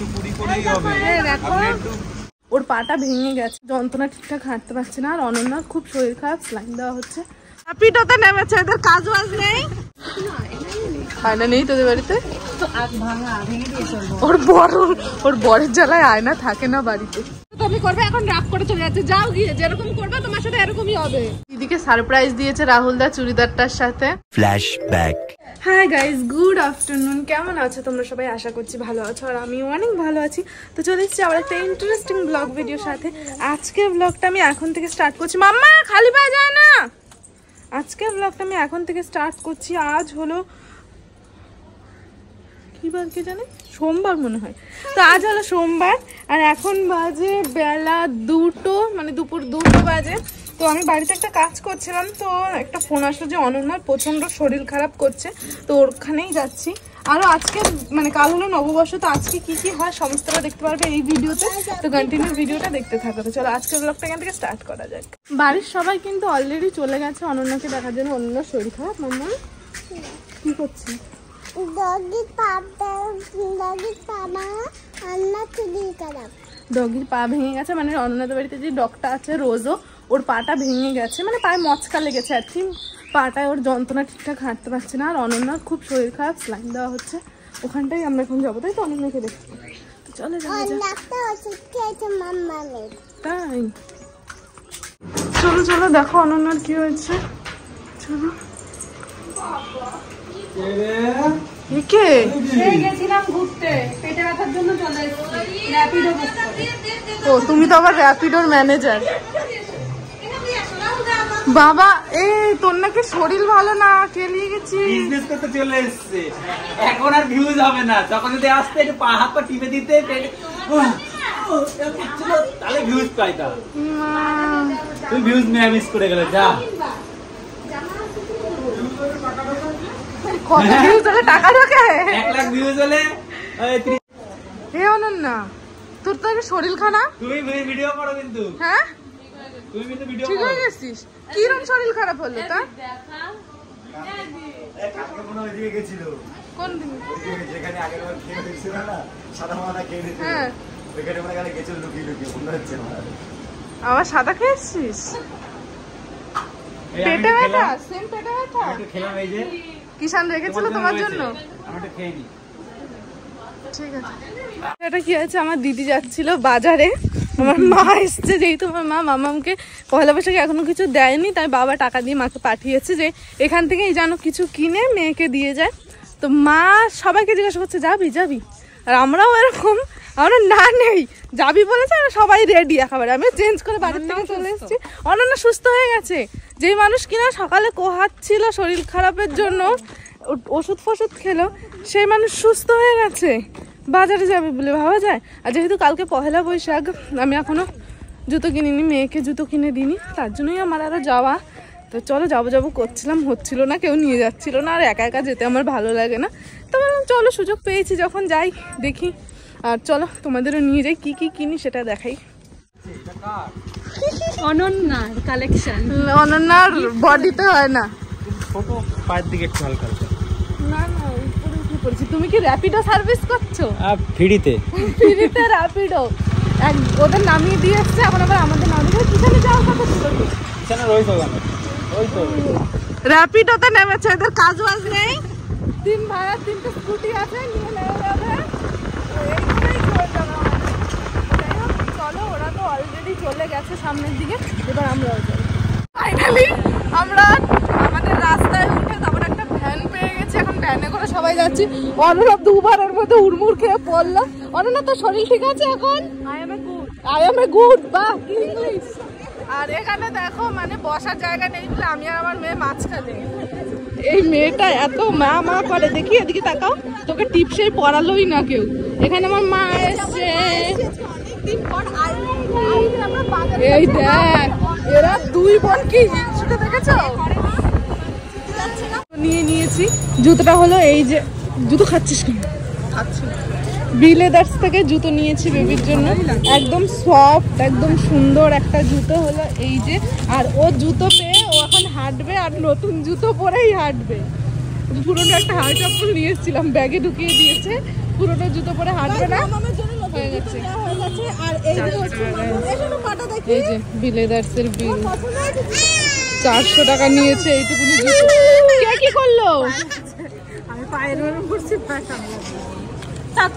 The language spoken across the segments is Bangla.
একটু পুরি করেই হবে। ওর পাটা ভেঙে গেছে, যন্ত্রণা ঠিকঠাক হাঁটতে পারছে না। আর অনন্যার খুব শরীর খারাপ, স্লাইন দেওয়া হচ্ছে। পিটোতে নেমেছে, এদের কাজ বাজ নেই। আয়না নেই তোদের বাড়িতে? ওর বরের জ্বালায় আয়না থাকে না বাড়িতে। তুমি করবে এখন, রাগ করে চলে যাচ্ছে। যাও গিয়ে যেরকম করবে তোমার সাথে এরকমই হবে। দিদিকে সারপ্রাইজ দিয়েছে রাহুল দা চুড়িদারটার সাথে। Flashback. Hi guys, good afternoon. কেমন আছো তোমরা সবাই? আশা করছি ভালো আছো, আর আমি অনেক ভালো আছি। তো চলে এসেছি আবার একটা ইন্টারেস্টিং ব্লগ ভিডিওর সাথে। আজকের ব্লগটা আমি এখন থেকে স্টার্ট করছি। মাম্মা খালি পায়ে যায় না। আজকের ব্লগটা আমি এখন থেকে স্টার্ট করছি। আজ হলো কি বার কে জানে, সোমবার মনে হয়। তো আজ হলো সোমবার, আর এখন বাজে বেলা 2টো, মানে দুপুর 2টো বাজে। তো আমি বাড়িতে একটা কাজ করছিলাম, তো একটা ফোন আসলো যে অনন্যার প্রচণ্ড শরীর খারাপ করছে, তো ওখানেই যাচ্ছি। আরও আজকে মানে কাল হলো নববর্ষ, তো আজকে কি কি হয় সমস্তটা দেখতে পারবে এই ভিডিওতে। তো কন্টিনিউ ভিডিওটা দেখতে থাকো। তো চলো আজকের ব্লগটা এখান থেকে স্টার্ট করা যাক। বাড়ির সবাই কিন্তু অলরেডি চলে গেছে অনন্যাকে দেখার জন্য। অনন্যার শরীর খারাপ। মাম্মা কি করছি? ডগির পা ভেঙে গেছে, মানে অনন্যাদের বাড়িতে যে ডগটা আছে রোজও, ওর পাটা ভেঙে গেছে, মানে পায়ে মচকা লেগেছে আর কি। পাটায় ওর যন্ত্রণা ঠিকঠাক হাঁটতে পারছে না। আর অনন্যার খুব শরীর খারাপ, স্লাইন দেওয়া হচ্ছে। ওখানটাই আমরা এখন যাবো, তাই তো? অনন্যাকে দেখতে। তো চলে যাবো। তাই চলো চলো, দেখো অনন্যার কি হয়েছে। চলো। ও তুমি তো আবার র্যাপিডোর ম্যানেজার। বাবা এই তোর নাকি শরীর ভালো না, কে নিয়ে গেছিস? বিজনেস করতে চলে এসেছে, এখন আর ভিউজ হবে না। তখন যদি আসতে একটু পা হাত পা টিপে দিতে তাহলে ভিউজ পাইতা। তুই ভিউজ মিস করে গেলে। যা কত ভিউজ হলে টাকা ঢোকে? 1 লাখ ভিউজ হলে। হে অনন্যা, তোর তো আগে শরীর খারাপ। তুমি ভিডিও করো কিন্তু। হ্যাঁ তুমি কিন্তু ভিডিও ঠিক হয়ে গেছিস? কিরকম শরীর খারাপ হলো তা? কালকে মনে হয় দিয়ে গেছিল। কোন দিন? যেখানে আগের বার খেয়ে দিয়েছিল না, সাদা মাথা খেয়ে দিয়েছিল। হ্যাঁ ওইখানে মনে গেলে গেছিল লুকিয়ে লুকিয়ে। মনে হচ্ছে আবার সাদা খেয়েছিস? পেটে ব্যথা? সেম পেটে ব্যথা? খেলাম এই যে কিষান রেখেছিল তোমার জন্য। আমারটা খেয়ে নি। ঠিক আছে। এটা কি আছে, আমার দিদি যাচ্ছিল বাজারে, আমার মা এসছে। যেহেতু আমার মা মামামকে পয়লা বৈশাখে এখনো কিছু দেয়নি, তাই বাবা টাকা দিয়ে মাকে পাঠিয়েছে যে এখান থেকেই যেন কিছু কিনে মেয়েকে দিয়ে যায়। তো মা সবাইকে জিজ্ঞাসা করছে যাবি যাবি, আর আমরাও এরকম, আমরা না নেই যাবি বলেছে, আর সবাই রেডি একেবারে। আমি চেঞ্জ করে বাড়ির থেকে চলে এসেছি। অনন্যা সুস্থ হয়ে গেছে। যেই মানুষ কিনা সকালে কোহাচ্ছিল শরীর খারাপের জন্য, ওষুধ ফষুধ খেলো, সেই মানুষ সুস্থ হয়ে গেছে। বাজারে যাবে বলে ভাবা যায়? আর যেহেতু কালকে পহেলা বৈশাখ, আমি এখনো জুতো কিনিনি, মেয়েকে জুতো কিনে দিইনি, তার জন্যই আমার আরও যাওয়া। তো চলো যাবো যাবো করছিলাম, হচ্ছিল না, কেউ নিয়ে যাচ্ছিল না, আর একা একা যেতে আমার ভালো লাগে না। তো বললাম চলো সুযোগ পেয়েছি যখন যাই দেখি। আর চলো তোমাদেরও নিয়ে যাই, কি কি কিনি সেটা দেখাই। অনন্যার কালেকশন। অনন্যার বডিতে হয় না, ছোট পায়ের দিকে একটু হালকা না না উপরে কি করছি। তুমি কি র্যাপিডো সার্ভিস করছো? ফ্রিতে। ফ্রিতে র্যাপিডো ওদের নামিয়ে দিয়ে এসছে, এখন আবার আমাদের নামিয়ে। কিখানে যাওয়ার কথা ছিল? কিখানে রয়েছে ওই তো র্যাপিডোতে নেমেছে, এদের কাজ বাজ নেই। 3 ভাইয়া 3টে স্কুটি আছে, নিয়ে নেমে যাবে। চলো, ওরা তো অলরেডি চলে গেছে সামনের দিকে, এবার আমরাও যাই। ফাইনালি আমরা আমাদের রাস্তায় উঠে তারপর একটা ভ্যান পেয়ে গেছি, এখন ভ্যানে করে সবাই যাচ্ছি। অনন্যা দুবারের মধ্যে উড়মুড় খেয়ে পড়লো। অনন্যা তো শরীর ঠিক আছে এখন? I M a good. বাহ কি ইংলিশ। আর এখানে দেখো মানে বসার জায়গা নেই বলে আমি আর আমার মেয়ে মাঝখানে। এই মেয়েটা এত মা মা করে, দেখি এদিকে তাকাও, তোকে টিপসই পড়ালোই না কেউ। এখানে আমার মা এসছে। এই দেখ এরা 2 বোন কি জিনিসটা দেখেছো? নিয়ে নিয়েছি জুতোটা, হলো এই যে জুতো খাচ্ছিস কেন? খাচ্ছি বিলেদার্স থেকে জুতো নিয়েছি বেবির জন্য, একদম সফট একদম সুন্দর একটা জুতো হলো এই যে। আর ও জুতো পেয়ে ও এখন হাঁটবে, আর নতুন জুতো পরেই হাঁটবে। পুরোনো একটা হাই চপ্পল নিয়ে এসেছিলাম, ব্যাগে ঢুকিয়ে দিয়েছে, পুরোনো জুতো পরে হাঁটবে না, হয়ে গেছে। এই যে বিলেদার্সের বিল 400 টাকা নিয়েছে এইটুকুনি জুতো। কে কি করলো? আমি পায়ের গরম করছি, থাক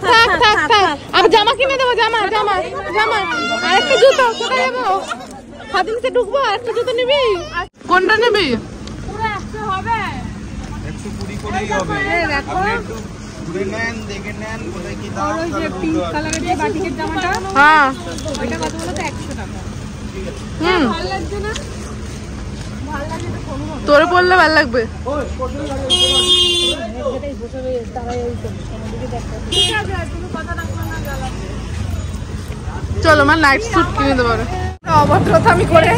থাক থাক, আমি জামা কিনে দেবো, জামা জামা জামা আর একটা জুতো। কোথায় যাবো? হাতিতে ঢুকবো, আর একটা জুতো নিবি? কোনটা নিবি? পুরো 100 হবে। 120 করেই হবে। আপনি একটু ঘুরে নেন, দেখে নেন কোথায় কি দাম। ওই যে পিঙ্ক কালারের যে বাটিকের জামাটা, হ্যাঁ ওইটা কত বলো তো? 100 টাকা। ভালো লাগছে না? ভালো লাগছে তো কোনো হবে। তোরে পড়লে ভালো লাগবে। ঠিক আছে, তুমি কথা রাখো না, জ্বালা। চলো আমার নাইট স্যুট কিনে দেবো। অভদ্রতা আমি করে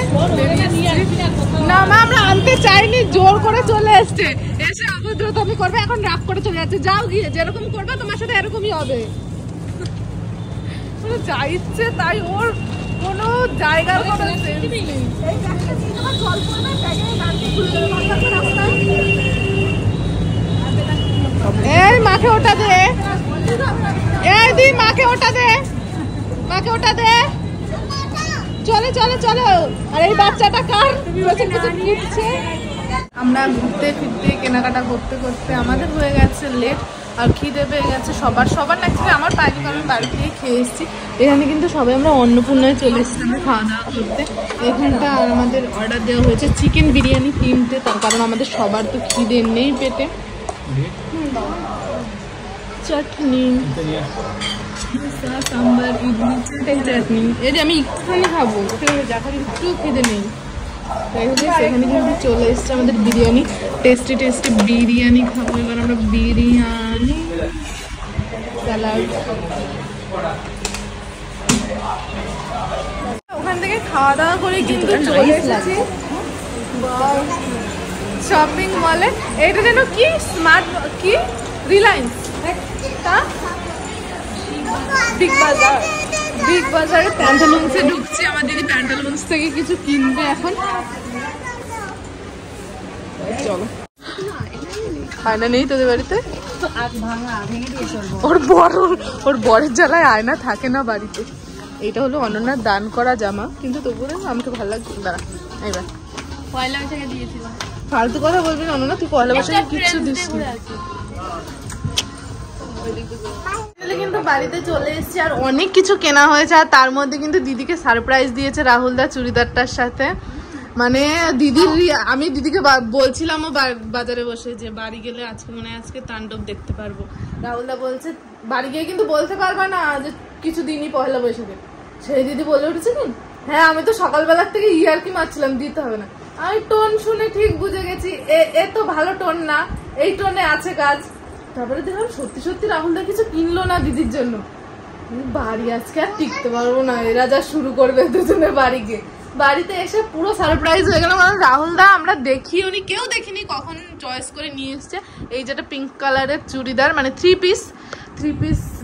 না মা, আমরা আনতে চাইনি, জোর করে চলে এসছে, এসে অভদ্রতা আমি করবে, এখন রাগ করে চলে যাচ্ছে। যাও গিয়ে যেরকম করবে তোমার সাথে এরকমই হবে। যা ইচ্ছে তাই, ওর কোনো জায়গার কোনো sense নেই। এই মাকে ওটা দে, এই দি মাকে ওটা দে, মাকে ওটা দে। চলে চলে চলো। আর এই বাচ্চাটা কার? আমরা ঘুরতে ফিরতে কেনাকাটা করতে করতে আমাদের হয়ে গেছে লেট, আর খিদে পেয়ে গেছে সবার সবার না, অ্যাকচুয়ালি আমার পাইনি, কারণ বাড়ি থেকে খেয়ে এসেছি। এখানে কিন্তু সবাই আমরা অন্নপূর্ণায় চলে এসেছিলাম খাওয়া দাওয়া করতে। এখানটা আমাদের অর্ডার দেওয়া হয়েছে চিকেন বিরিয়ানি 3টে, তার কারণ আমাদের সবার তো খিদে নেই পেটে। চাটনি, সাম্বার, ইডলি, চাটনি, এই যে আমি একটুখানি খাবো, একটু খেতে নেই। সেখানে কিন্তু চলে এসছে আমাদের বিরিয়ানি, টেস্টি টেস্টি বিরিয়ানি খাবো এবার আমরা। বিরিয়ানি, স্যালাড, ওখান থেকে খাওয়া দাওয়া করে কিন্তু চলে এসেছি শপিং মলে। এটা যেন কি স্মার্ট কি রিলায়েন্স, বিগ বাজার, বিগ বাজারে প্যান্টালুন্সে ঢুকছি। আমার দিদি প্যান্টালুন্স থেকে কিছু কিনবে এখন। চলো, আয়না নেই তোদের বাড়িতে? ওর বরের জ্বালায় আয়না থাকে না বাড়িতে। এইটা হলো অনন্যার দান করা জামা, কিন্তু তবুও আমাকে ভালো লাগছে। দাঁড়া, এবার পয়লা বৈশাখে দিয়েছিলাম। ফালতু কথা বলবি না অনন্যা, তুই পয়লা বৈশাখে কিচ্ছু দিস না। কিন্তু বাড়িতে চলে এসেছি, আর অনেক কিছু কেনা হয়েছে, আর তার মধ্যে কিন্তু দিদিকে সারপ্রাইজ দিয়েছে রাহুলদা চুড়িদারটার সাথে। মানে দিদির, আমি দিদিকে বলছিলাম বাজারে বসে যে বাড়ি গেলে আজকে মনে হয় আজকে তাণ্ডব দেখতে পারবো। রাহুলদা বলছে বাড়ি গিয়ে কিন্তু বলতে পারবা না যে কিছু দিনই পয়লা বৈশাখে। সেই দিদি বলে উঠেছে কি, হ্যাঁ আমি তো সকালবেলার থেকে ইয়ার্কি মারছিলাম, দিতে হবে না। আমি টোন শুনে ঠিক বুঝে গেছি এ তো ভালো টোন না, এই টোনে আছে কাজ। তারপরে দেখলাম সত্যি সত্যি রাহুলদা কিছু কিনলো না দিদির জন্য। বাড়ি আজকে আর টিকতে পারবো না, এরা যা শুরু করবে দুজনে বাড়ি গিয়ে। বাড়িতে এসে পুরো সারপ্রাইজ হয়ে গেল, কারণ রাহুলদা আমরা দেখি উনি কেউ দেখিনি কখন চয়েস করে নিয়ে এসছে এই যেটা পিঙ্ক কালারের চুড়িদার, মানে থ্রি পিস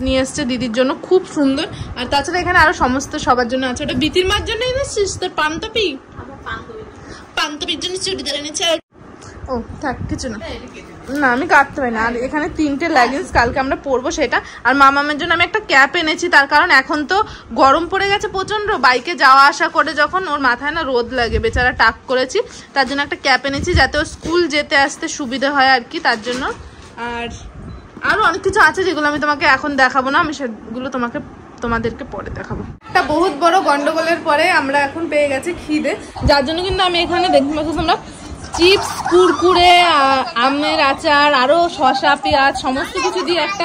নিয়ে এসছে দিদির জন্য, খুব সুন্দর। আর তাছাড়া এখানে আরো সমস্ত সবার জন্য আছে। ওটা বিতির মার জন্য এনেছিস, তোর পান্তবির জন্য চুড়িদার এনেছে। ও থাক, কিছু না, না আমি কাটতে পারি না। আর এখানে 3টে লেগিংস কালকে আমরা পরবো সেটা। আর মামামের জন্য আমি একটা ক্যাপ এনেছি, তার কারণ এখন তো গরম পড়ে গেছে প্রচন্ড, বাইকে যাওয়া আসা করে যখন ওর মাথায় না রোদ লাগে, বেচারা টাক করেছি, তার জন্য একটা ক্যাপ এনেছি যাতে ও স্কুল যেতে আসতে সুবিধা হয় আর কি, তার জন্য। আর আরো অনেক কিছু আছে যেগুলো আমি তোমাকে এখন দেখাবো না, আমি সেগুলো তোমাদেরকে পরে দেখাবো। একটা বহুত বড় গন্ডগোলের পরে আমরা এখন পেয়ে গেছি খিদে, যার জন্য কিন্তু আমি এখানে দেখতে পাচ্ছি তোমরা চিপস, কুরকুরে, আমের আচার, আরো শসা, পেঁয়াজ সমস্ত কিছু দিয়ে একটা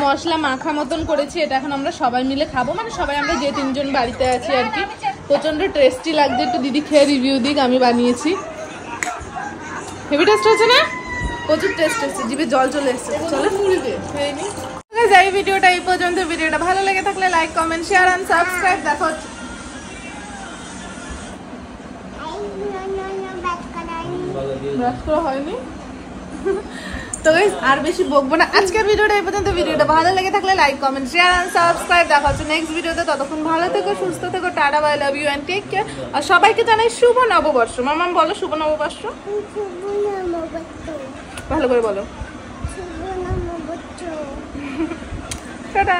মশলা মাখা মতন করেছি। এটা এখন আমরা সবাই মিলে খাবো, মানে সবাই আমরা যে 3 জন বাড়িতে আছি আর কি। প্রচন্ড টেস্টি লাগছে, একটু দিদি খেয়ে রিভিউ দিক। আমি বানিয়েছি, হেভি টেস্ট হচ্ছে না? প্রচুর টেস্ট হচ্ছে, জিভে জল চলে এসছে। চলো মুড়িবে খেয়ে নি। এই ভিডিওটা এই পর্যন্ত। ভিডিওটা ভালো লেগে থাকলে like, comment, share and subscribe. দেখো ব্রাশ করা হয়নি তো গাইস, আর বেশি বকবো না। আজকের ভিডিওটা এই পর্যন্ত। ভিডিওটা ভালো লেগে থাকলে like, comment, share and subscribe. দেখা হচ্ছে নেক্সট ভিডিওতে। ততক্ষণ ভালো থেকো, সুস্থ থেকো, tata, bye, love you and take care. আর সবাইকে জানাই শুভ নববর্ষ। মামাম বলো শুভ নববর্ষ। ভালো করে বলো। টাটা।